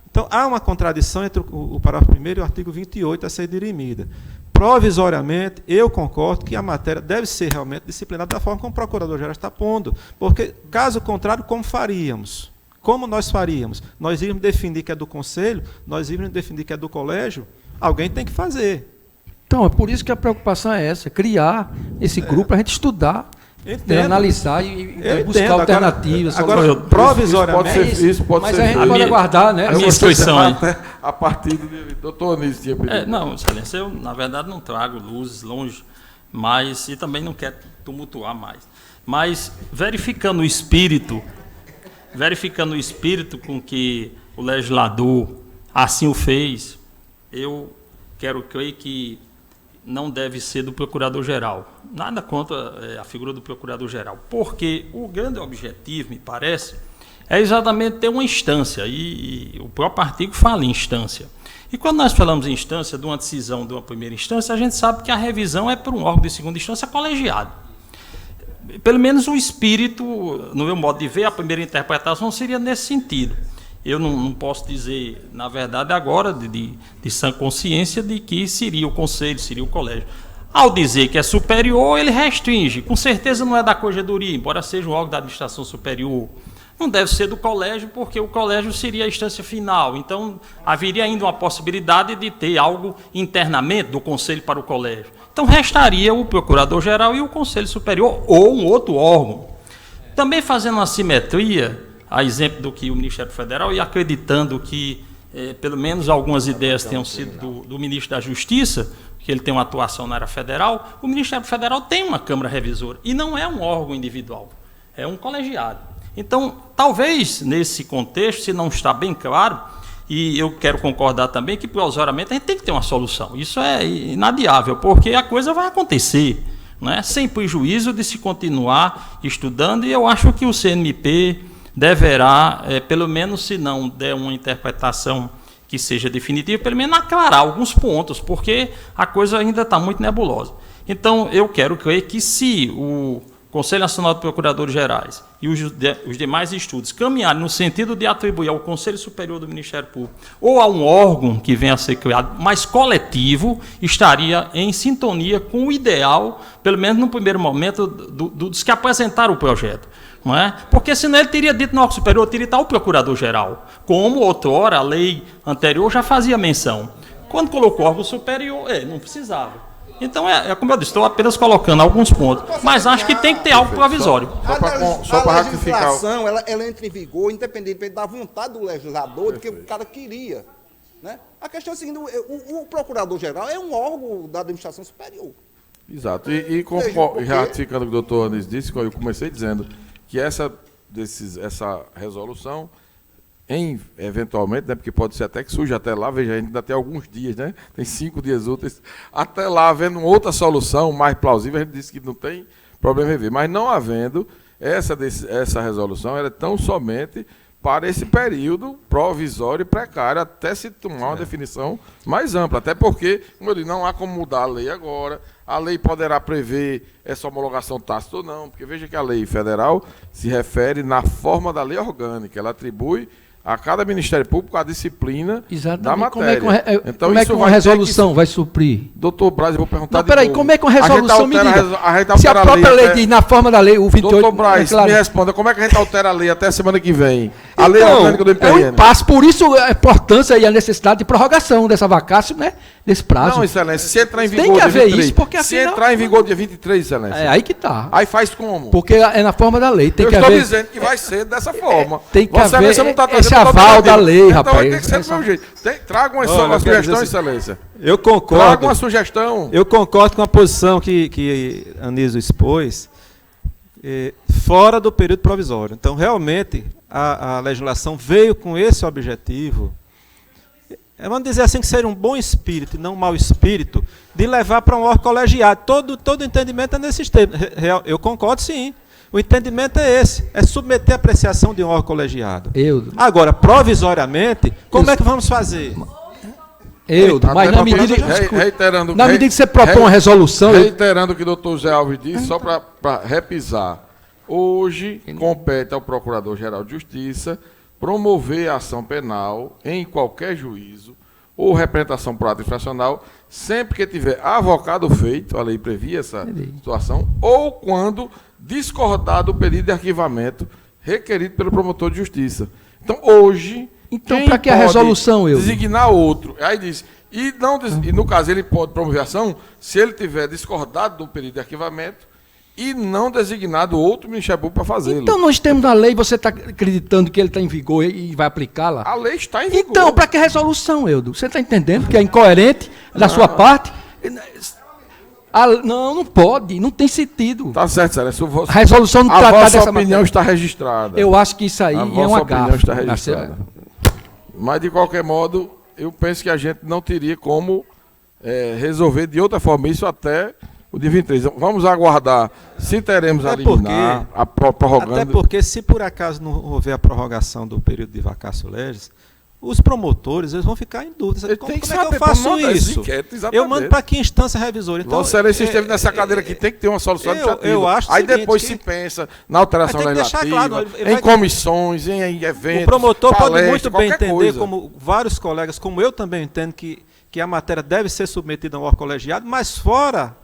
Então, há uma contradição entre o parágrafo 1º e o artigo 28 a ser dirimida. Provisoriamente, eu concordo que a matéria deve ser realmente disciplinada da forma como o procurador-geral está pondo, porque, caso contrário, como faríamos? Como nós faríamos? Nós íamos definir que é do conselho, nós íamos definir que é do colégio, alguém tem que fazer. Então, é por isso que a preocupação é essa, criar esse grupo para a gente estudar, analisar e buscar alternativas. Agora, provisoriamente... Isso pode ser. Mas a gente pode aguardar, né? A minha instituição aí. A partir do doutor Anísio tinha pedido. Não, excelência, eu, na verdade, não trago luzes longe, mas e também não quero tumultuar mais. Mas, verificando o espírito com que o legislador assim o fez, eu quero crer que não deve ser do procurador-geral. Nada contra a figura do procurador-geral, porque o grande objetivo, me parece, é exatamente ter uma instância, e o próprio artigo fala em instância. E quando nós falamos em instância, de uma decisão de uma primeira instância, a gente sabe que a revisão é por um órgão de segunda instância colegiado. Pelo menos o espírito, no meu modo de ver, a primeira interpretação seria nesse sentido. Eu não posso dizer, na verdade, agora, de sã consciência, de que seria o conselho, seria o colégio. Ao dizer que é superior, ele restringe. Com certeza não é da corregedoria, embora seja um órgão da administração superior. Não deve ser do colégio, porque o colégio seria a instância final. Então, haveria ainda uma possibilidade de ter algo internamente do conselho para o colégio. Então, restaria o procurador-geral e o conselho superior, ou um outro órgão. Também fazendo uma simetria, a exemplo do que o Ministério Federal, e acreditando que, pelo menos, algumas ideias tenham sido do Ministro da Justiça, que ele tem uma atuação na área federal, o Ministério Federal tem uma Câmara Revisora, e não é um órgão individual, é um colegiado. Então, talvez, nesse contexto, se não está bem claro, e eu quero concordar também que, provisoriamente, a gente tem que ter uma solução. Isso é inadiável, porque a coisa vai acontecer, né? Sem prejuízo de se continuar estudando, e eu acho que o CNMP deverá, pelo menos, se não der uma interpretação que seja definitiva, pelo menos aclarar alguns pontos, porque a coisa ainda está muito nebulosa. Então, eu quero crer que, se o Conselho Nacional de Procuradores Gerais e os demais estudos caminharem no sentido de atribuir ao Conselho Superior do Ministério Público ou a um órgão que venha a ser criado, mais coletivo, estaria em sintonia com o ideal, pelo menos no primeiro momento, dos que apresentaram o projeto. Não é? Porque senão ele teria dito no órgão superior, teria tal procurador-geral, como outrora a lei anterior já fazia menção. Quando colocou o órgão superior, não precisava. Então, como eu disse, estou apenas colocando alguns pontos, mas acho que tem que ter algo provisório. Só para ratificar. A legislação, ela entra em vigor, independentemente da vontade do legislador, do que o cara queria. Né? A questão é a seguinte, o procurador-geral é um órgão da administração superior. Exato. E ratificando o que o doutor Anísio disse, eu comecei dizendo que essa resolução, eventualmente, né, porque pode ser até que surja até lá, veja, ainda tem alguns dias, né, tem 5 dias úteis, até lá, havendo outra solução mais plausível, a gente disse que não tem problema em ver, mas não havendo, essa resolução, ela é tão somente para esse período provisório e precário, até se tomar uma definição mais ampla. Até porque, como eu disse, não há como mudar a lei agora. A lei poderá prever essa homologação tácita ou não, porque veja que a lei federal se refere na forma da lei orgânica. Ela atribui a cada Ministério Público a disciplina da matéria. Como é que uma resolução vai suprir? Doutor Braz, eu vou perguntar. Não, peraí, como é que uma resolução me diga? Se a própria lei diz na forma da lei, o 28... Doutor Braz, me responda, como é que a gente altera a lei até a semana que vem? A lei orgânica do MPRN. É um impasse, por isso a importância e a necessidade de prorrogação dessa vacácio, né? Desse prazo. Não, Excelência, se entrar em vigor tem que dia haver 23, isso, porque se afinal, entrar em vigor dia 23, Excelência. É aí que tá. Aí faz como? Porque é na forma da lei. Tem eu que estou haver... dizendo que vai ser dessa forma. Tem que Vossa haver Excelência não tá esse aval da lei, então, rapaz. Tem que ser do mesmo jeito. Traga uma sugestão, Excelência. Eu concordo. Traga uma sugestão. Eu concordo com a posição que Anísio expôs, fora do período provisório. Então, realmente, a legislação veio com esse objetivo, vamos dizer assim, que seria um bom espírito e não um mau espírito, de levar para um órgão colegiado. Todo entendimento é nesse termos. Eu concordo, sim. O entendimento é esse, é submeter a apreciação de um órgão colegiado. Agora, provisoriamente, como é que vamos fazer? Mas na medida, reiterando, na medida que você propõe uma resolução... Reiterando o que o doutor Zé Alves disse, só para repisar. Hoje, compete ao Procurador-Geral de Justiça promover a ação penal em qualquer juízo ou representação por ato infracional, sempre que tiver avocado o feito, a lei previa essa situação, ou quando discordar do pedido de arquivamento requerido pelo promotor de justiça. Então, hoje... Então, para que a resolução, designar outro. Aí diz, e no caso ele pode promover ação se ele tiver discordado do pedido de arquivamento e não designado outro Ministério Público para fazê-lo. Então nós temos a lei, você está acreditando que ele está em vigor e vai aplicá-la? A lei está em vigor. Então, para que a resolução, Eudo? Você está entendendo que é incoerente da sua parte? Não pode, não tem sentido. Tá certo, Sérgio. A resolução não trata dessa matéria. A vossa opinião está registrada. Eu acho que isso aí é uma gafe. A vossa opinião está registrada. Mas, de qualquer modo, eu penso que a gente não teria como resolver de outra forma isso até o dia 23. Vamos aguardar se teremos a liminar, a prorrogando. Até porque, se por acaso não houver a prorrogação do período de vacácio legis, os promotores eles vão ficar em dúvida. Como é que eu faço isso? Eu mando para que instância revisora? Então, Vossa Excelência esteve nessa cadeira aqui, tem que ter uma solução administrativa. Eu acho aí depois se pensa na alteração legislativa, em comissões, em eventos. O promotor pode muito bem entender, coisa. como vários colegas, como eu também entendo, que a matéria deve ser submetida a um órgão colegiado, mas fora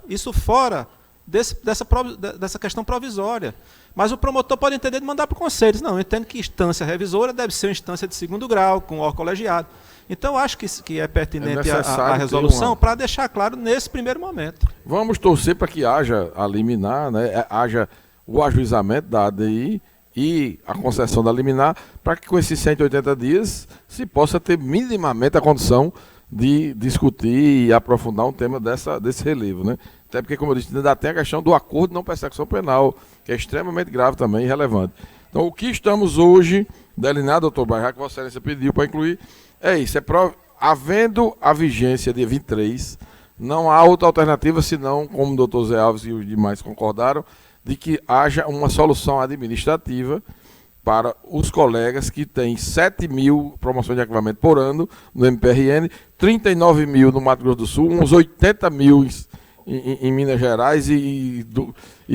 dessa questão provisória. Mas o promotor pode entender de mandar para o conselho. Não, eu entendo que instância revisora deve ser uma instância de segundo grau, com órgão colegiado. Então, eu acho que é pertinente a resolução para deixar claro nesse primeiro momento. Vamos torcer para que haja a liminar, né? Haja o ajuizamento da ADI e a concessão da liminar, para que com esses 180 dias se possa ter minimamente a condição de discutir e aprofundar um tema desse relevo, né? Até porque, como eu disse, ainda tem a questão do acordo de não persecução penal, que é extremamente grave também e relevante. Então, o que estamos hoje, delineado, doutor Barra, que Vossa Excelência pediu para incluir, é isso. Havendo a vigência de 23, não há outra alternativa, senão, como o doutor Zé Alves e os demais concordaram, de que haja uma solução administrativa para os colegas que têm 7 mil promoções de arquivamento por ano no MPRN, 39 mil no Mato Grosso do Sul, uns 80 mil em Minas Gerais e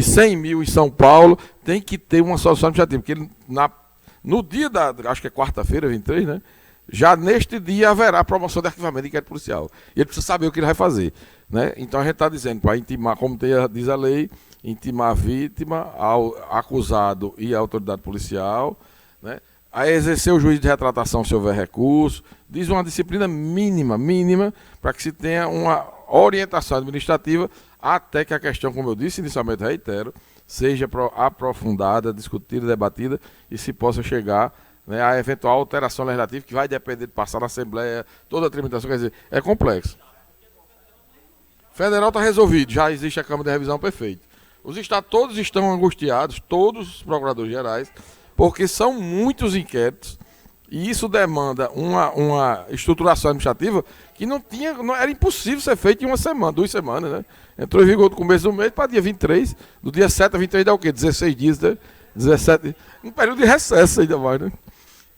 100 mil em São Paulo. Tem que ter uma solução administrativa, porque no dia acho que é quarta-feira, 23, né? Já neste dia haverá promoção de arquivamento de inquérito policial. E ele precisa saber o que ele vai fazer, né? Então a gente está dizendo, para intimar, como diz a lei, intimar a vítima, ao acusado e a autoridade policial, né? A exercer o juízo de retratação se houver recurso. Diz uma disciplina mínima, para que se tenha uma orientação administrativa até que a questão, como eu disse inicialmente, reitero, seja aprofundada, discutida, debatida e se possa chegar, né, a eventual alteração legislativa que vai depender de passar na Assembleia, toda a tramitação, quer dizer, é complexo. Federal está resolvido, já existe a Câmara de Revisão perfeita. Os estados todos estão angustiados, todos os procuradores gerais, porque são muitos inquéritos e isso demanda uma estruturação administrativa que era impossível ser feito em uma semana, 2 semanas, né? Entrou em vigor do começo do mês para dia 23, do dia 7 a 23 dá o quê? 16 dias, né? 17, um período de recesso ainda mais, né?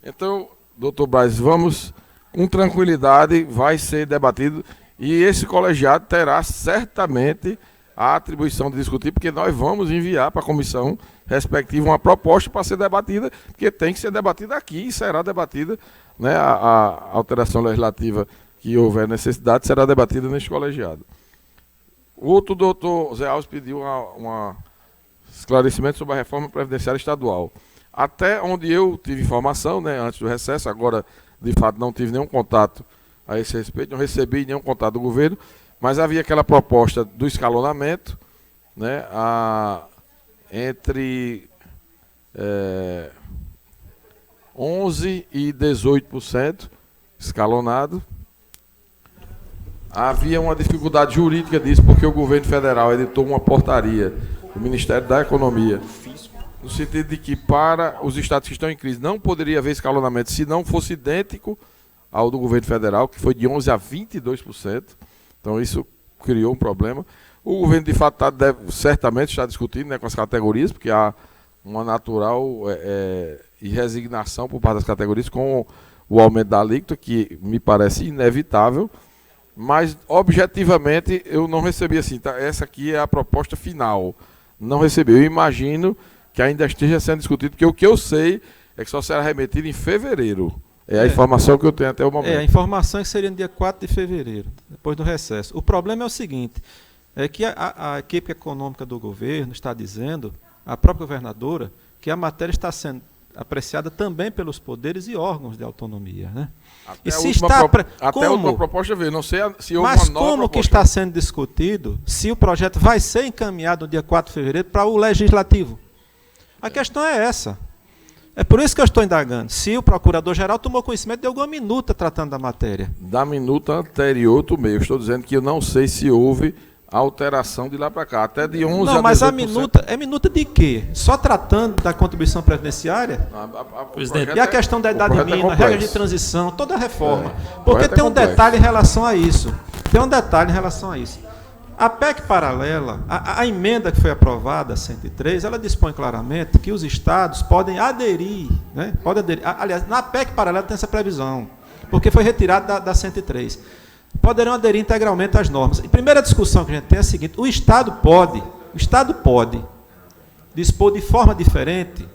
Então, doutor Braz, vamos com tranquilidade, vai ser debatido e esse colegiado terá certamente a atribuição de discutir, porque nós vamos enviar para a comissão respectiva uma proposta para ser debatida, porque tem que ser debatida aqui e será debatida, né, a alteração legislativa que houver necessidade será debatida neste colegiado. O outro doutor Zé Alves pediu um esclarecimento sobre a reforma previdenciária estadual. Até onde eu tive informação, né, antes do recesso, agora, de fato, não tive nenhum contato a esse respeito, não recebi nenhum contato do governo, mas havia aquela proposta do escalonamento, né, entre 11% e 18% escalonado. Havia uma dificuldade jurídica disso, porque o governo federal editou uma portaria do Ministério da Economia, no sentido de que para os estados que estão em crise não poderia haver escalonamento se não fosse idêntico ao do governo federal, que foi de 11% a 22%. Então isso criou um problema. O governo, de fato, certamente está discutindo, né, com as categorias, porque há uma natural e resignação por parte das categorias com o aumento da alíquota, que me parece inevitável, mas, objetivamente, eu não recebi assim, tá? Essa aqui é a proposta final. Não recebi. Eu imagino que ainda esteja sendo discutido, porque o que eu sei é que só será remetido em fevereiro. É a informação que eu tenho até o momento. A informação é que seria no dia 4 de fevereiro, depois do recesso. O problema é o seguinte, é que a equipe econômica do governo está dizendo, a própria governadora, que a matéria está sendo apreciada também pelos poderes e órgãos de autonomia, né? Até a última proposta veio, não sei se houve mas uma nova como proposta. Que está sendo discutido se o projeto vai ser encaminhado no dia 4 de fevereiro para o Legislativo? A questão é essa. É por isso que eu estou indagando. Se o Procurador-Geral tomou conhecimento de alguma minuta tratando da matéria. Da minuta anterior, eu estou dizendo que eu não sei se houve alteração de lá para cá, até de 11% a 18%. Não, mas a minuta, é minuta de quê? Só tratando da contribuição previdenciária? E a questão da idade mínima, regra de transição, toda a reforma. Porque tem um detalhe em relação a isso. A PEC paralela, a emenda que foi aprovada, a 103, ela dispõe claramente que os estados podem aderir, né? Aliás, na PEC paralela tem essa previsão, porque foi retirada da 103. Poderão aderir integralmente às normas. A primeira discussão que a gente tem é a seguinte: o Estado pode dispor de forma diferente.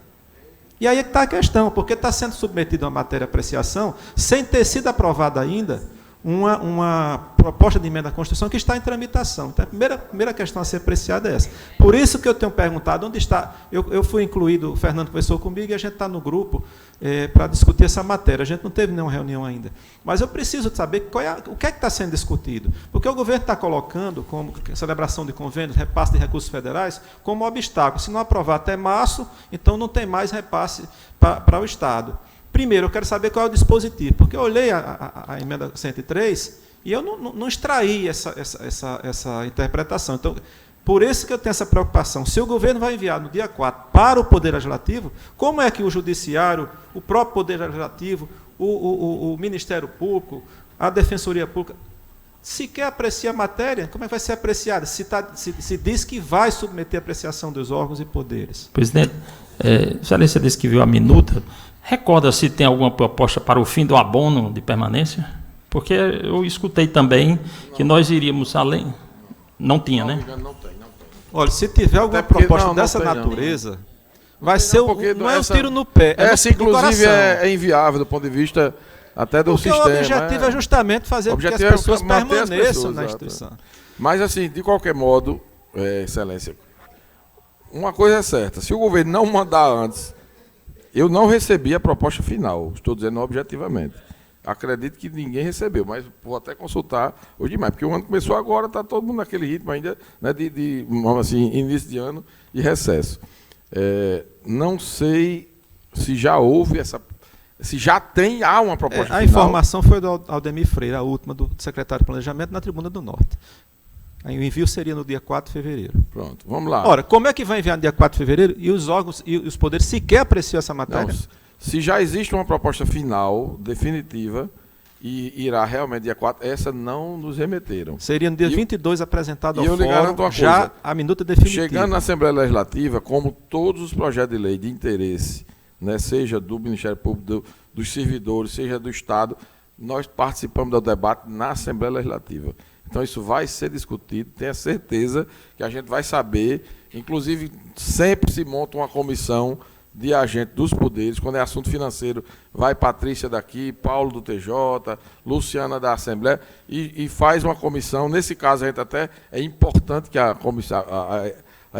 E aí é que está a questão, porque está sendo submetido a uma matéria de apreciação sem ter sido aprovada ainda uma proposta de emenda à Constituição que está em tramitação. Então, a primeira questão a ser apreciada é essa. Por isso que eu tenho perguntado onde está. Eu fui incluído, o Fernando conversou comigo e a gente está no grupo para discutir essa matéria. A gente não teve nenhuma reunião ainda. Mas eu preciso saber o que é que está sendo discutido. Porque o governo está colocando como celebração de convênios, repasse de recursos federais, como obstáculo. Se não aprovar até março, então não tem mais repasse para o Estado. Primeiro, eu quero saber qual é o dispositivo, porque eu olhei a emenda 103 e eu não extraí essa interpretação. Então, por isso que eu tenho essa preocupação. Se o governo vai enviar no dia 4 para o Poder Legislativo, como é que o Judiciário, o próprio Poder Legislativo, o Ministério Público, a Defensoria Pública, sequer aprecia a matéria? Como é que vai ser apreciada? Se diz que vai submeter a apreciação dos órgãos e poderes. Presidente, Excelência disse que viu a minuta. Recorda se tem alguma proposta para o fim do abono de permanência? Porque eu escutei também que nós iríamos além. Não tinha, né? Não tem. Olha, se tiver alguma proposta dessa natureza, vai ser não é um tiro no pé. Essa, inclusive, é inviável do ponto de vista até do sistema. Porque o objetivo é justamente fazer com que as pessoas permaneçam na instituição. Mas, assim, de qualquer modo, Excelência, uma coisa é certa: se o governo não mandar antes, eu não recebi a proposta final, estou dizendo objetivamente. Acredito que ninguém recebeu, mas vou até consultar hoje demais, porque o ano começou agora, está todo mundo naquele ritmo ainda, né, vamos assim, início de ano e recesso. Não sei se já houve se já há uma proposta final. A informação foi do Aldemir Freire, a última do secretário de Planejamento, na Tribuna do Norte. Aí o envio seria no dia 4 de fevereiro. Pronto, vamos lá. Ora, como é que vai enviar no dia 4 de fevereiro e os órgãos e os poderes sequer apreciam essa matéria? Não, se já existe uma proposta final, definitiva, e irá realmente dia 4, essa não nos remeteram. Seria no dia 22 apresentado ao fórum, já a minuta definitiva. Chegando na Assembleia Legislativa, como todos os projetos de lei de interesse, né, seja do Ministério Público, dos servidores, seja do Estado, nós participamos do debate na Assembleia Legislativa. Então, isso vai ser discutido, tenha certeza que a gente vai saber. Inclusive, sempre se monta uma comissão de agentes dos poderes. Quando é assunto financeiro, vai Patrícia daqui, Paulo do TJ, Luciana da Assembleia, e faz uma comissão. Nesse caso, a gente até é importante que a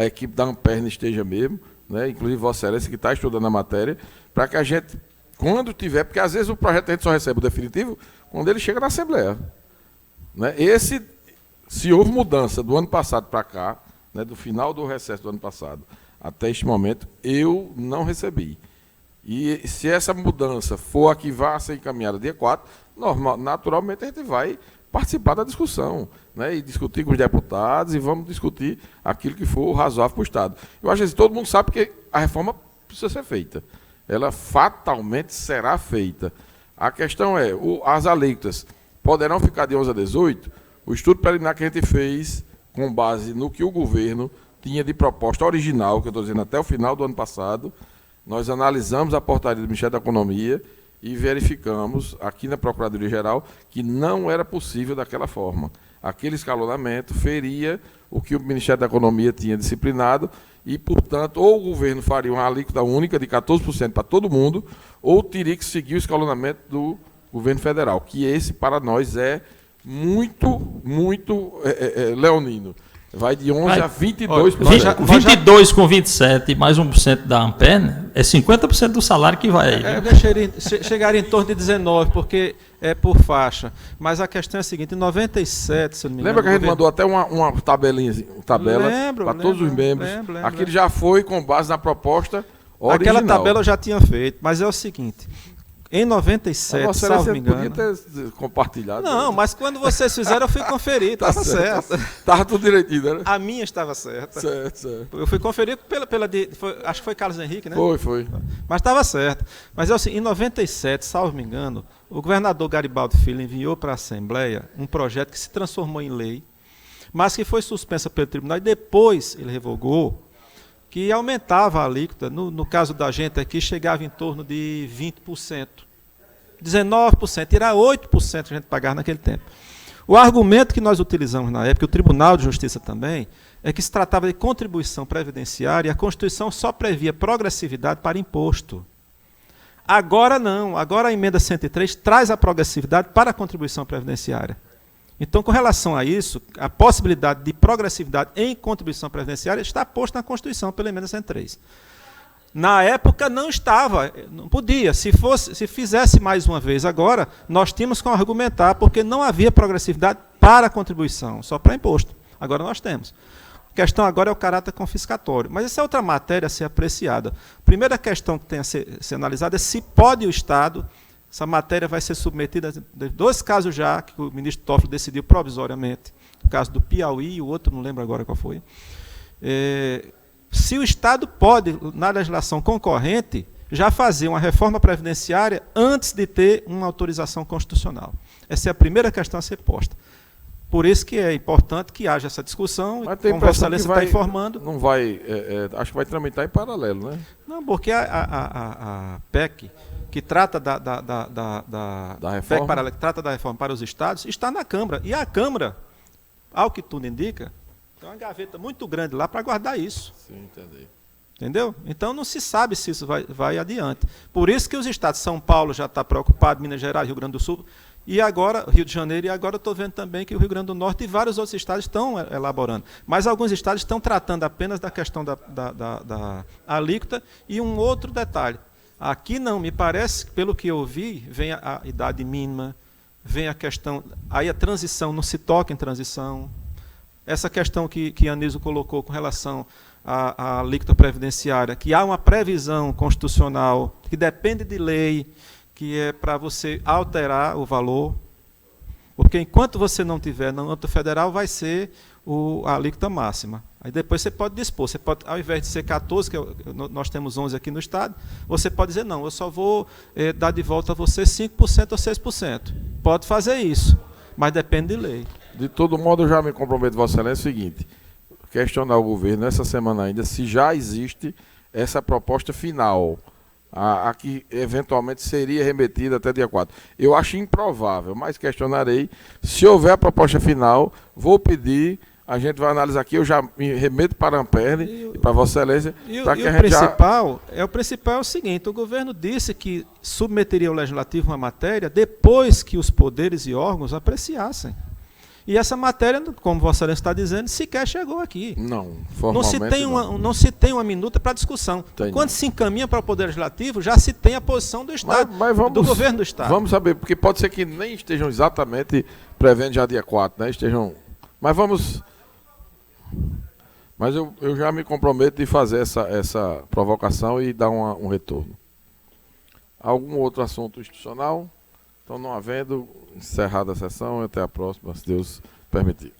equipe da Amperne esteja mesmo, né, inclusive Vossa Excelência, que está estudando a matéria, para que a gente, quando tiver, porque às vezes o projeto a gente só recebe o definitivo quando ele chega na Assembleia. Né? Se houve mudança do ano passado para cá, né, do final do recesso do ano passado até este momento, eu não recebi. E se essa mudança for a que vai ser encaminhada dia 4, naturalmente a gente vai participar da discussão, né, e discutir com os deputados, e vamos discutir aquilo que for razoável para o Estado. Eu acho que todo mundo sabe que a reforma precisa ser feita. Ela fatalmente será feita. A questão é, as alíquotas poderão ficar de 11 a 18? O estudo preliminar que a gente fez, com base no que o governo tinha de proposta original, que eu estou dizendo até o final do ano passado, nós analisamos a portaria do Ministério da Economia e verificamos aqui na Procuradoria-Geral que não era possível daquela forma. Aquele escalonamento feria o que o Ministério da Economia tinha disciplinado e, portanto, ou o governo faria uma alíquota única de 14% para todo mundo, ou teria que seguir o escalonamento do governo federal, que esse, para nós, é muito leonino. Vai de 11 a 22%. 22 com 27 mais 1% da ANPEN é 50% do salário que vai. Chegaria em torno de 19, porque é por faixa. Mas a questão é a seguinte, em 97, se eu não me engano... Lembra que a gente mandou até uma tabela para todos os membros? Lembro. Aquilo já foi com base na proposta original. Aquela tabela eu já tinha feito, mas é o seguinte... Em 97, salvo me engano... podia ter compartilhado. Não, mas quando vocês fizeram, eu fui conferir, estava certo. Estava tudo direitinho, né? A minha estava certa. Certo. Eu fui conferir acho que foi Carlos Henrique, né? Foi. Mas estava certo. Mas assim, em 97, salvo me engano, o governador Garibaldi Filho enviou para a Assembleia um projeto que se transformou em lei, mas que foi suspensa pelo tribunal e depois ele revogou, que aumentava a alíquota, no caso da gente aqui, chegava em torno de 20%. 19%, tirar 8% a gente pagava naquele tempo. O argumento que nós utilizamos na época, o Tribunal de Justiça também, é que se tratava de contribuição previdenciária e a Constituição só previa progressividade para imposto. Agora não, agora a emenda 103 traz a progressividade para a contribuição previdenciária. Então, com relação a isso, a possibilidade de progressividade em contribuição previdenciária está posta na Constituição pela emenda 103. Na época não estava, não podia. Se fizesse mais uma vez agora, nós tínhamos que argumentar, porque não havia progressividade para a contribuição, só para imposto. Agora nós temos. A questão agora é o caráter confiscatório. Mas essa é outra matéria a ser apreciada. A primeira questão que tem a ser analisada é se pode o Estado... Essa matéria vai ser submetida a 2 casos já, que o ministro Toffoli decidiu provisoriamente. O caso do Piauí e o outro, não lembro agora qual foi. Se o Estado pode, na legislação concorrente, já fazer uma reforma previdenciária antes de ter uma autorização constitucional. Essa é a primeira questão a ser posta. Por isso que é importante que haja essa discussão, e como Vossa Excelência está informando... Não vai, acho que vai tramitar em paralelo, né? Não, porque a PEC... que trata da reforma? PEC que trata da reforma para os estados, está na Câmara. E a Câmara, ao que tudo indica, tem uma gaveta muito grande lá para guardar isso. Sim, entendi. Entendeu? Então não se sabe se isso vai adiante. Por isso que os estados, São Paulo já está preocupado, Minas Gerais, Rio Grande do Sul, e agora Rio de Janeiro, e agora eu estou vendo também que o Rio Grande do Norte e vários outros estados estão elaborando. Mas alguns estados estão tratando apenas da questão da alíquota e um outro detalhe. Aqui não, me parece, pelo que eu vi, vem a idade mínima, vem a questão, aí a transição, não se toca em transição. Essa questão que a Anísio colocou com relação à alíquota previdenciária, que há uma previsão constitucional, que depende de lei, que é para você alterar o valor, porque enquanto você não tiver no âmbito federal, vai ser a alíquota máxima. Aí depois você pode dispor, você pode, ao invés de ser 14, que nós temos 11 aqui no Estado, você pode dizer, não, eu só vou dar de volta a você 5% ou 6%. Pode fazer isso, mas depende de lei. De todo modo, eu já me comprometo, Vossa Excelência, é o seguinte, questionar o governo, essa semana ainda, se já existe essa proposta final, a que eventualmente seria remetida até dia 4. Eu acho improvável, mas questionarei. Se houver a proposta final, vou pedir... A gente vai analisar aqui, eu já me remeto para a Amperne e para Vossa Excelência. O principal é o seguinte, o governo disse que submeteria ao Legislativo uma matéria depois que os poderes e órgãos apreciassem. E essa matéria, como Vossa Excelência está dizendo, sequer chegou aqui. Não, formalmente não se tem uma minuta para discussão. Quando se encaminha para o Poder Legislativo, já se tem a posição do Estado, do governo do Estado. Vamos saber, porque pode ser que nem estejam exatamente prevendo já dia 4, né? Mas vamos... Mas eu já me comprometo de fazer essa provocação e dar um retorno. Algum outro assunto institucional? Então, não havendo, encerrada a sessão, até a próxima, se Deus permitir.